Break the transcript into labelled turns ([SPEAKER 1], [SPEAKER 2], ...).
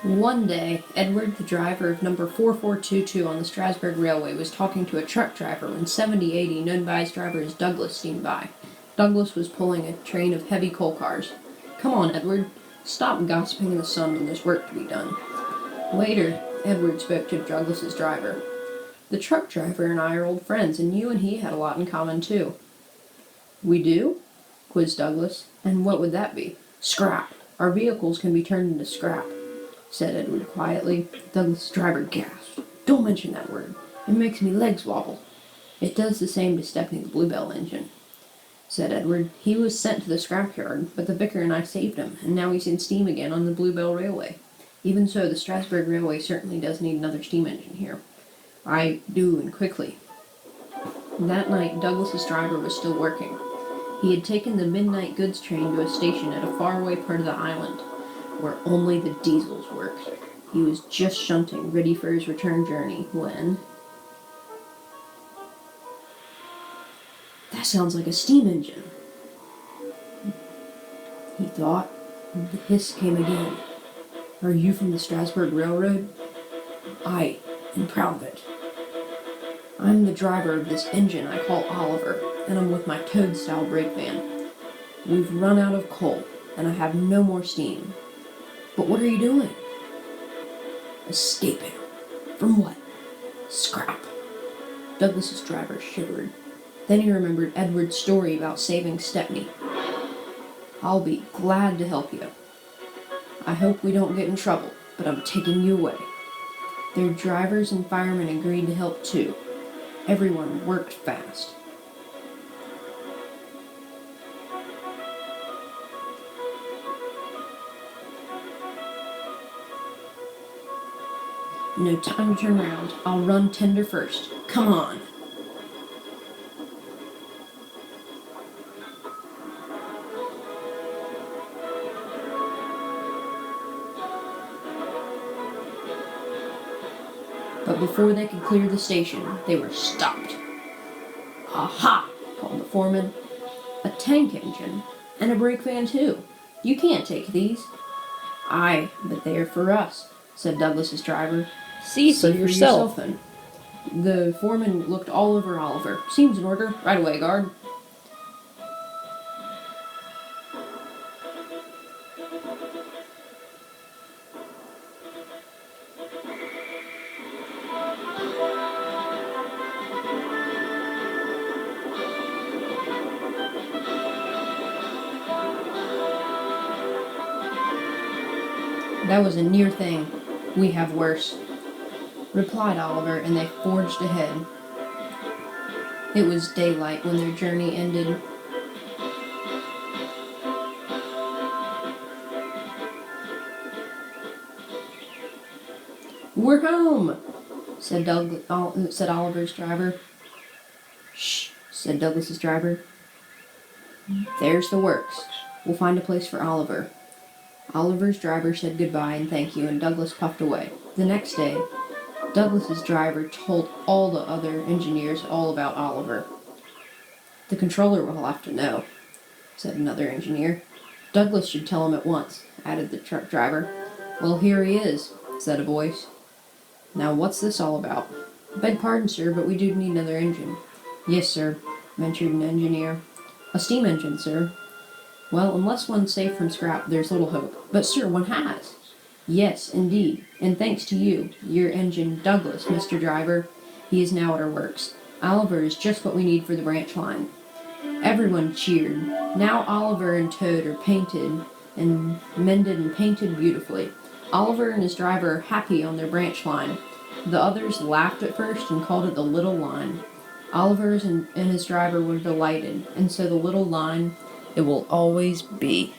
[SPEAKER 1] One day, Edward, the driver of number 4422 on the Strasbourg Railway, was talking to a truck driver when 7080, known by his driver as Douglas, steamed by. Douglas was pulling a train of heavy coal cars. "Come on, Edward. Stop gossiping in the sun when there's work to be done." Later, Edward spoke to Douglas's driver. "The truck driver and I are old friends, and you and he had a lot in common, too." "We do?" quizzed Douglas. "And what would that be?" "Scrap. Our vehicles can be turned into scrap," said Edward quietly. Douglas's driver gasped. "Don't mention that word. It makes me legs wobble." "It does the same to Stepney's Bluebell engine," said Edward. "He was sent to the scrapyard, but the vicar and I saved him, and now he's in steam again on the Bluebell Railway. Even so, the Strasbourg Railway certainly does need another steam engine here." "I do, and quickly." That night, Douglas's driver was still working. He had taken the midnight goods train to a station at a faraway part of the island, where only the diesels worked. He was just shunting, ready for his return journey, when... "That sounds like a steam engine," he thought. The hiss came again. "Are you from the Strasbourg Railroad?" "I am proud of it. I'm the driver of this engine I call Oliver, and I'm with my toad-style brake van. We've run out of coal, and I have no more steam." "But what are you doing?" "Escaping." "From what?" "Scrap." Douglas's driver shivered. Then he remembered Edward's story about saving Stepney. "I'll be glad to help you. I hope we don't get in trouble, but I'm taking you away." Their drivers and firemen agreed to help too. Everyone worked fast. "No time to turn around. I'll run tender first. Come on." But before they could clear the station, they were stopped. "Aha!" called the foreman. "A tank engine, and a brake van too. You can't take these." "Aye, but they are for us," said Douglas's driver. "See for yourself then." The foreman looked all over Oliver. "Seems in order. Right away, guard." "That was a near thing. We have worse," replied Oliver, and they forged ahead. It was daylight when their journey ended. "We're home," said Oliver's driver. "Shh," said Douglas's driver. "There's the works. We'll find a place for Oliver." Oliver's driver said goodbye and thank you, and Douglas puffed away. The next day, Douglas's driver told all the other engineers all about Oliver. "The controller will have to know," said another engineer. "Douglas should tell him at once," added the truck driver. "Well, here he is," said a voice. "Now what's this all about?" "Beg pardon, sir, but we do need another engine." "Yes, sir," ventured an engineer. "A steam engine, sir." "Well, unless one's safe from scrap, there's little hope." "But, sir, one has." "Yes, indeed, and thanks to you, your engine Douglas, Mr. Driver. He is now at our works. Oliver is just what we need for the branch line." Everyone cheered. Now Oliver and Toad are painted and mended and painted beautifully. Oliver and his driver are happy on their branch line. The others laughed at first and called it the little line. Oliver and his driver were delighted, and so the little line, it will always be.